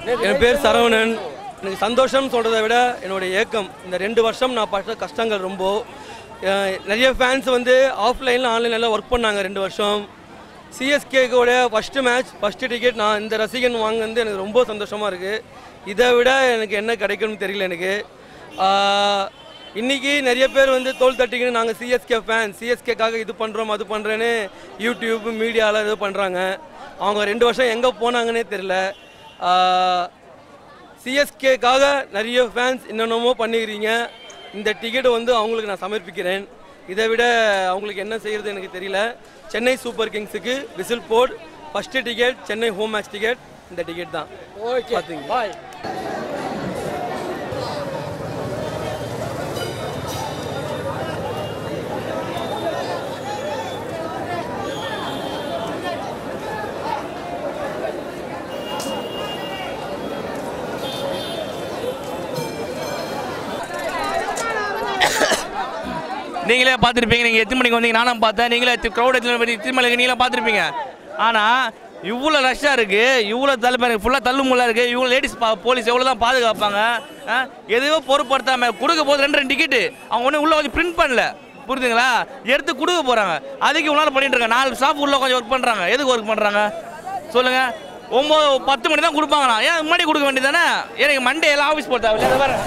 என் பேர் சரவணன். எனக்கு சந்தோஷம் சொல்கிறத விட என்னுடைய ஏக்கம். இந்த 2 வருஷம் நான் பட்ட கஷ்டங்கள் ரொம்ப. நிறைய ஃபேன்ஸ் வந்து ஆஃப்லைனில் ஆன்லைனில் ஒர்க் பண்ணாங்க 2 வருஷம். சிஎஸ்கேக்கோட ஃபஸ்ட்டு மேட்ச் ஃபஸ்ட்டு டிக்கெட் நான் இந்த ரசிகன் வாங்கினது எனக்கு ரொம்ப சந்தோஷமாக இருக்குது. இதை விட எனக்கு என்ன கிடைக்கும்னு தெரியல எனக்கு. இன்றைக்கி நிறைய பேர் வந்து தோல் தட்டிக்கின்னு நாங்கள் சிஎஸ்கே ஃபேன், சிஎஸ்கேக்காக இது பண்ணுறோம் அது பண்ணுறேன்னு யூடியூப் மீடியாவில் இது பண்ணுறாங்க. அவங்க 2 வருஷம் எங்கே போனாங்கன்னே தெரியல. சிஎஸ்கேக்காக நிறைய ஃபேன்ஸ் என்னென்னமோ பண்ணிக்கிறீங்க. இந்த டிக்கெட்டை வந்து அவங்களுக்கு நான் சமர்ப்பிக்கிறேன். இதை விட அவங்களுக்கு என்ன செய்கிறது எனக்கு தெரியல. சென்னை சூப்பர் கிங்ஸுக்கு விசில் போர்ட் first ticket, Chennai home match ticket, இந்த டிக்கெட் தான். ஓகே, பார்த்தீங்க. பாய். நீங்களே பார்த்துருப்பீங்க. நீங்கள் எத்தனை மணிக்கு வந்தீங்க? நானும் பார்த்தேன். நீங்களே க்ரௌட் திருமலைக்கு நீங்களே பார்த்துருப்பீங்க. ஆனால் இவ்வளோ ரஷ்ஷாக இருக்குது, இவ்வளோ தள்ளுப்பாங்க, ஃபுல்லாக தள்ளுமுள்ளாக இருக்குது. இவ்வளோ லேடிஸ் போலீஸ் எவ்வளோ தான் பாதுகாப்பாங்க. எதுவோ பொறுப்படுத்தாமல் கொடுக்க போது 2 டிக்கெட்டு அவங்க ஒன்றும் உள்ளே கொஞ்சம் பிரிண்ட் பண்ணல, புரியுதுங்களா? எடுத்து கொடுக்க போகிறாங்க. அதுக்கு இவ்வளோ பண்ணிட்டு இருக்காங்க. 4 ஸ்டாஃப் உள்ளே கொஞ்சம் ஒர்க் பண்ணுறாங்க. எதுக்கு ஒர்க் பண்ணுறாங்க சொல்லுங்கள்? 9-10 மணி தான் கொடுப்பாங்களா? ஏன் முன்னாடி கொடுக்க வேண்டியது தானே? எனக்கு மண்டே எல்லாம் ஆஃபீஸ் போட்டாங்க. வரேன்.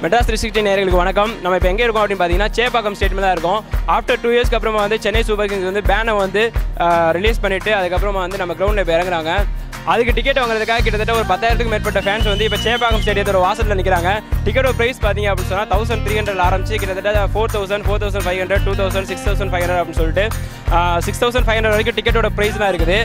மெட்ராஸ் 360 நேயர்களுக்கு வணக்கம். நம்ம இப்போ எங்கே இருக்கோம் அப்படின்னு பார்த்தீங்கன்னா சேப்பாக்கம் ஸ்டேடியமில் தான் இருக்கோம். ஆஃப்டர் 2 இயர்ஸ்க்கு அப்புறமா வந்து சென்னை சூப்பர் கிங்ஸ் வந்து பேனை வந்து ரிலீஸ் பண்ணிவிட்டு அதுக்கப்புறமா வந்து நம்ம கிரவுண்டில் இப்போ இறங்குறாங்க. அதுக்கு டிக்கெட் வாங்குறதுக்காக கிட்டத்தட்ட ஒரு 10,000க்கு மேற்பட்ட ஃபேன்ஸ் வந்து இப்போ சேப்பாக்கம் ஸ்டேடியத்தோட வாசலில் நிற்கிறாங்க. டிக்கெட்டோட ப்ரைஸ் பார்த்தீங்க அப்படின்னு சொன்னால் 1300 ஆரம்பிச்சு கிட்டத்தட்ட 4000, 4500, 2000, 6500 அப்படின்னு சொல்லிட்டு 6500 வரைக்கும் டிக்கெட்டோட ப்ரைஸ் தான் இருக்குது.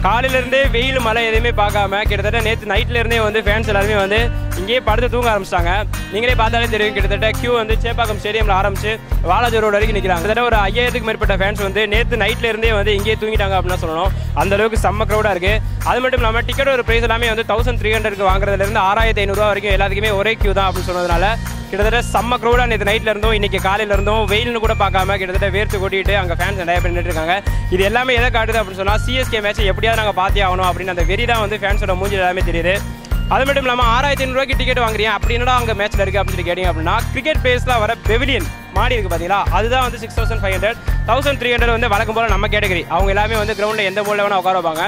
காலையிலேருந்தே வெயில் மழை எதுவுமே பார்க்காம கிட்டத்தட்ட நேற்று நைட்லேருந்தே வந்து ஃபேன்ஸ் எல்லாருமே வந்து இங்கேயே படுத்து தூங்க ஆரம்பிச்சிட்டாங்க. நீங்களே பார்த்தாலே தெரியும். கிட்டத்தட்ட கியூ வந்து சேப்பாக்கம் ஸ்டேடியமில் ஆரம்பிச்சு வாலாஜி ரோடு வரைக்கும் நிற்கிறாங்க. கிட்டத்தட்ட ஒரு 5000க்கு மேற்பட்ட ஃபேன்ஸ் வந்து நேற்று நைட்லேருந்தே வந்து இங்கேயே தூங்கிட்டாங்க அப்படின்னு சொல்லணும். அந்தளவுக்கு செம்ம க்ரௌடாக இருக்குது. அது மட்டும் இல்லாமல் டிக்கெட்டோட ப்ரைஸ் எல்லாமே வந்து 1300க்கு வாங்குறதுலேருந்து 6500 வரைக்கும் எல்லாத்துக்குமே ஒரே கியூ தான் அப்படின்னு சொன்னதுனால கிட்டத்தட்ட செம்ம க்ரௌடாக நேற்று நைட்டில் இருந்தும் இன்றைக்கி காலையில் இருந்தும் வெயில்னு கூட பார்க்காம கிட்டத்தட்ட வேர்த்து கொட்டிட்டு அங்கே ஃபேன்ஸ் நிறைய பேர் நின்றுருக்காங்க. இது எல்லாமே எதை காட்டுது அப்படின்னு சொன்னால் சிஎஸ்கே மேட்ச் எப்படியாவது நாங்கள் பார்த்தே ஆகணும் அப்படின்னு அந்த வெறி தான் வந்து ஃபேன்ஸோட மூஞ்சில் எல்லாமே தெரியுது. அது மட்டும் இல்லாமல் 6500 டிக்கெட் வாங்குறீங்க அப்படி என்னடா அங்கே மேட்ச்சில் இருக்குது அப்படின்னு சொல்லி கேட்டிங்க அப்படின்னா கிரிக்கெட் பேஸில் வர பெவிலியன் மாடி இருக்குது பார்த்தீங்களா, அதுதான் வந்து 6500. 1300 வந்து வழக்கம் போல் நம்ம கேட்டகரி. அவங்க எல்லாமே வந்து கிரவுண்டில் எந்த மூலையில் வேணால் உட்கார வைப்பாங்க.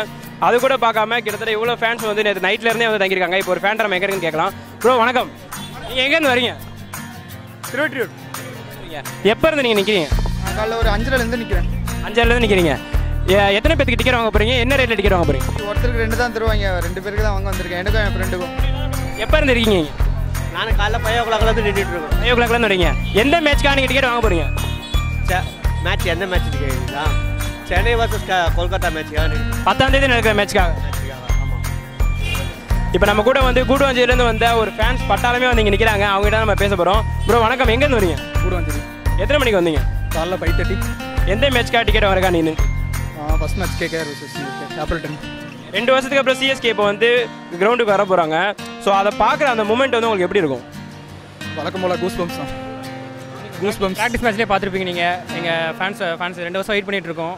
அது கூட பார்க்காம கிட்டத்தட்ட இவ்வளோ ஃபேன்ஸ் வந்து நேற்று நைட்லேருந்தே வந்து தங்கியிருக்காங்க. இப்போ ஒரு ஃபேன் நம்ம எங்கே இருக்குன்னு கேட்கலாம். ப்ரோ வணக்கம், நீங்கள் எங்கேருந்து வரீங்க? திருவற்றியூர். எப்போ இருந்து நீங்கள் நிற்கிறீங்க? காலையில் ஒரு 5:00லேருந்து நிற்கிறேன். 5:00லேருந்து நிற்கிறீங்க. எத்தனை பேருக்கு டிக்கெட் வாங்க போகிறீங்க? என்ன ரேட்டில் டிக்கெட் வாங்க போகிறீங்க? ஒருத்தருக்கு 2 தான் தருவாங்க. 2 பேருக்கு தான் வாங்க வந்திருக்கேன், எனக்கும் என் ஃப்ரெண்டுக்கும். எப்போ இருந்து இருக்கீங்க? நான் காலைல 5 o'clockலேருந்து நின்றுட்டு இருக்கோம். 5 o'clockலேருந்து வரீங்க. எந்த மேட்ச்க்காக நீங்கள் டிக்கெட் வாங்க போகிறீங்க? மேட்ச் எந்த மேட்ச் கேட்குறீங்களா? சென்னை வர்சஸ் கொல்கத்தா மேட்ச்சுக்காக 10ஆம் தேதி நடக்கிற மேட்ச்க்காக. ஆமாம். இப்போ நம்ம கூட வந்து கூடுவாஞ்சியிலேருந்து வந்த ஒரு ஃபேன்ஸ் பட்டாலுமே வந்து இங்கே நிற்கிறாங்க. அவங்ககிட்ட நம்ம பேச போகிறோம். ப்ரோ வணக்கம், எங்கேருந்து வரீங்க? கூடுவாஞ்சேரி. எத்தனை மணிக்கு வந்தீங்க? காலைல 5:30. எந்த மேட்ச்க்காக டிக்கெட் வாங்கறக்கா நீ? First match KKR versus April 10. 2 வருஷத்துக்கு அப்புறம் சிஎஸ்கே இப்போ வந்து கிரவுண்டுக்கு வர போகிறாங்க. ஸோ அதை பார்க்குற அந்த மூமெண்ட் வந்து உங்களுக்கு எப்படி இருக்கும்? வழக்கம் போல் கூஸ் பம்ப்ஸ் தான். ப்ராக்டிஸ் மேட்ச்லேயே பார்த்துருப்பீங்க நீங்கள் எங்கள் ஃபேன்ஸ் 2 வருஷம் வெயிட் பண்ணிட்டு இருக்கோம்.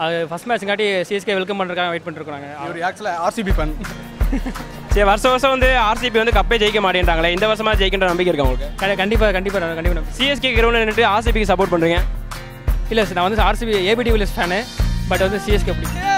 அது ஃபஸ்ட் மேட்ச்ங்காட்டி சிஎஸ்கே வெல்கம் பண்ணுறதுக்காக வெயிட் பண்ணிருக்கோம் நாங்கள். இவர் ஆக்சுவலாக ஆர்சிபி ஃபேன். சரி, வருஷம் வந்து ஆர்சிபி வந்து கப்பே ஜெயிக்க மாட்டேன்றாங்களே, இந்த வருஷமா ஜெயிக்கின்ற நம்பிக்கை இருக்கா உங்களுக்கு? கண்டிப்பாக சிஎஸ்கே கிரவுண்டில் நின்றுட்டு ஆர்சிபிக்கு சப்போர்ட் பண்ணுறீங்க? இல்லை சார், நான் வந்து RCB ABD Villiers fan, but வந்து சிஎஸ்கே பிடிக்கும்.